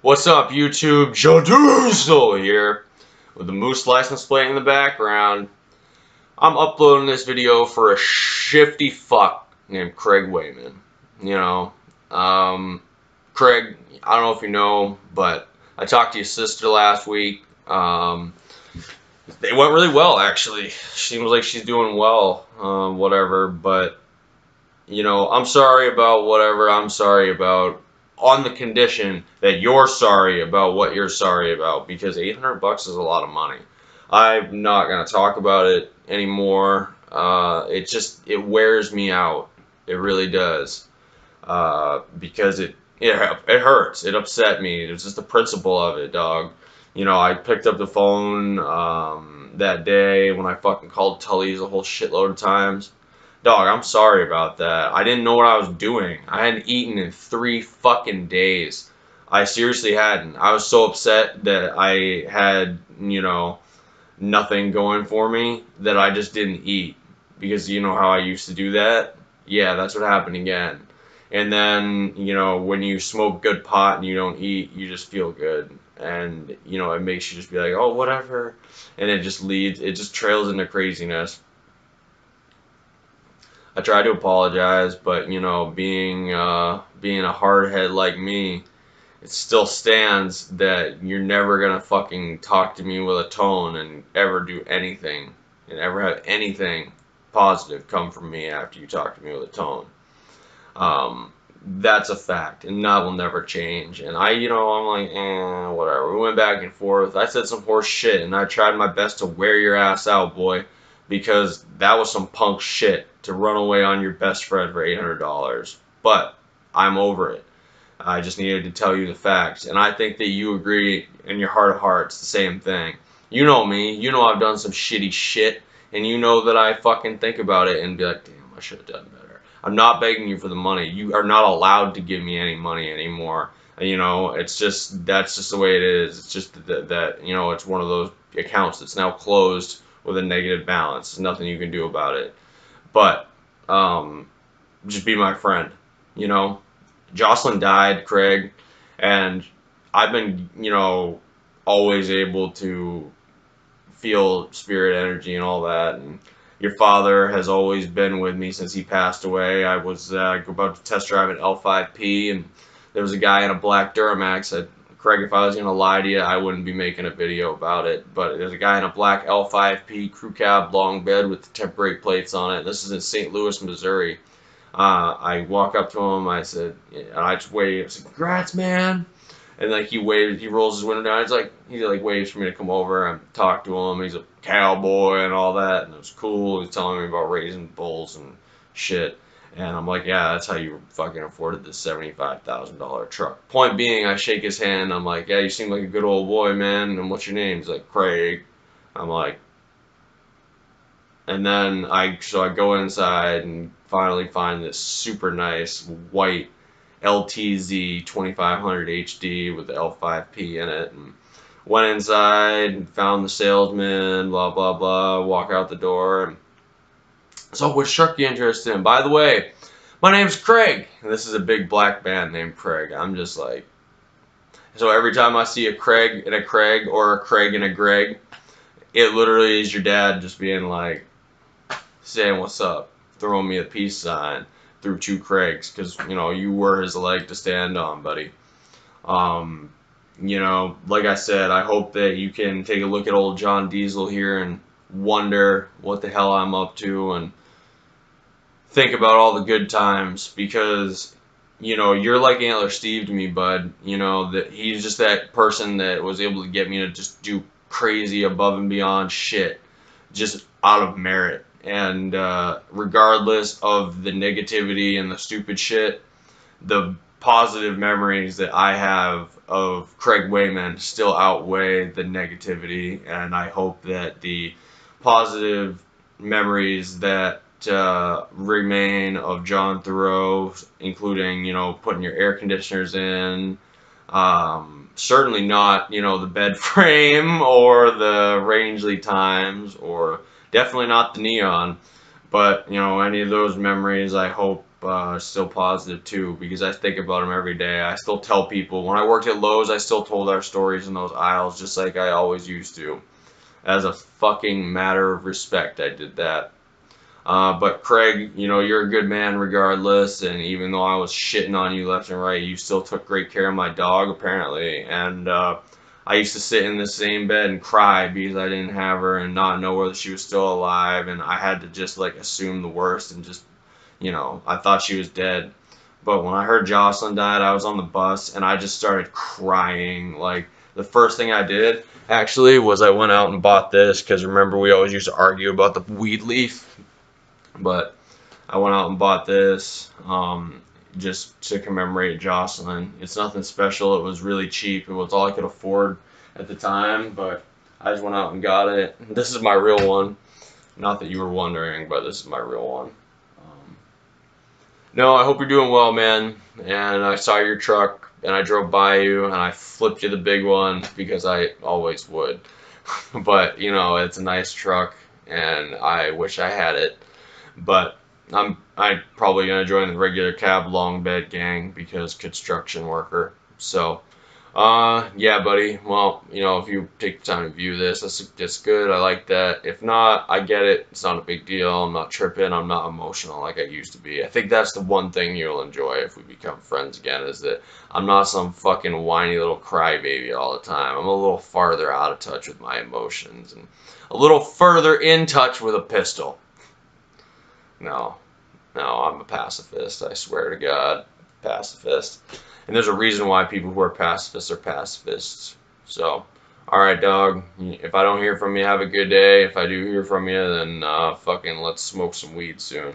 What's up, YouTube? Joe Diesel here with the Moose license plate in the background. I'm uploading this video for a shifty fuck named CraiQ Wayman. Craig, I don't know if you know, but I talked to your sister last week. They went really well, actually. Seems like she's doing well, whatever, but, I'm sorry about whatever I'm sorry about, on the condition that you're sorry about what you're sorry about, because $800 is a lot of money. I'm not going to talk about it anymore. It wears me out. It really does. Because it hurts. It upset me. It's just the principle of it, dog. I picked up the phone that day when I fucking called Tully's a whole shitload of times. Dog, I'm sorry about that. I didn't know what I was doing. I hadn't eaten in 3 fucking days. I seriously hadn't. I was so upset that I had, nothing going for me that I just didn't eat. Because you know how I used to do that? Yeah, that's what happened again. And then, when you smoke good pot and you don't eat, you just feel good. And, it makes you just be like, oh, whatever. And it just trails into craziness. I tried to apologize, but being a hardhead like me, it still stands that you're never gonna fucking talk to me with a tone and ever do anything and ever have anything positive come from me after you talk to me with a tone. That's a fact, and that will never change. And I'm like, whatever. We went back and forth. I said some horse shit, and I tried my best to wear your ass out, boy, because that was some punk shit to run away on your best friend for $800. But I'm over it. I just needed to tell you the facts, and I think that you agree in your heart of hearts the same thing. You know me. You know I've done some shitty shit, and you know that I fucking think about it and be like, damn, I should have done better. I'm not begging you for the money. You are not allowed to give me any money anymore. That's just the way it is. It's just that it's one of those accounts that's now closed with a negative balance. There's nothing you can do about it. But just be my friend. Jocelyn died, Craig, and I've been always able to feel spirit energy and all that. And your father has always been with me since he passed away. I was about to test drive an L5P, and there was a guy in a black Duramax. Craig, if I was going to lie to you, I wouldn't be making a video about it. But there's a guy in a black L5P crew cab long bed with the temp brake plates on it. This is in St. Louis, Missouri. I walk up to him. I said, and I just waved. I said, "Congrats, man!" And like he waves, he rolls his window down. He waves for me to come over and talk to him. He's a cowboy and all that, and it was cool. He's telling me about raising bulls and shit. And I'm like, yeah, that's how you fucking afforded this $75,000 truck. Point being, I shake his hand. I'm like, yeah, you seem like a good old boy, man. And what's your name? He's like, Craig. I'm like, and then I go inside and finally find this super nice white LTZ 2500 HD with the L5P in it, and went inside and found the salesman, blah blah blah, walk out the door, and so what truck you interested in? By the way, my name's Craig, and this is a big black band named Craig. I'm just like, so every time I see a Craig and a Craig, or a Craig and a Greg, it literally is your dad just being like, saying what's up, throwing me a peace sign through 2 Craigs, because you were his leg to stand on, buddy. Like I said, I hope that you can take a look at old John Diesel here and wonder what the hell I'm up to, and think about all the good times, because you're like Antler Steve to me, bud. That he's just that person that was able to get me to just do crazy above and beyond shit just out of merit. And regardless of the negativity and the stupid shit, the positive memories that I have of CraiQ Wayman still outweigh the negativity. And I hope that the positive memories that remain of John Thoreau, including putting your air conditioners in, certainly not the bed frame or the Rangeley Times, or definitely not the neon, but any of those memories, I hope still positive too, because I think about him every day. I still tell people. When I worked at Lowe's, I still told our stories in those aisles, just like I always used to. As a fucking matter of respect, I did that. But Craig, you know, you're a good man regardless, and even though I was shitting on you left and right, you still took great care of my dog, apparently. And I used to sit in the same bed and cry because I didn't have her and not know whether she was still alive, and I had to just like assume the worst and just, you know, I thought she was dead. But when I heard Jocelyn died, I was on the bus and I just started crying. Like, the first thing I did actually was I went out and bought this, because remember we always used to argue about the weed leaf. But I went out and bought this just to commemorate Jocelyn. It's nothing special. It was really cheap. It was all I could afford at the time, but I just went out and got it. This is my real one. Not that you were wondering, but this is my real one. No, I hope you're doing well, man. And I saw your truck, and I drove by you, and I flipped you the big one because I always would. But, you know, it's a nice truck, and I wish I had it. But I'm probably gonna join the regular cab long bed gang because construction worker. So yeah, buddy. Well, you know, if you take the time to view this, that's good. I like that. If not, I get it. It's not a big deal. I'm not tripping. I'm not emotional like I used to be. I think that's the one thing you'll enjoy if we become friends again, is that I'm not some fucking whiny little crybaby all the time. I'm a little farther out of touch with my emotions and a little further in touch with a pistol. No, no, I'm a pacifist. I swear to God, pacifist. And there's a reason why people who are pacifists are pacifists. So, all right, dog. If I don't hear from you, have a good day. If I do hear from you, then fucking let's smoke some weed soon.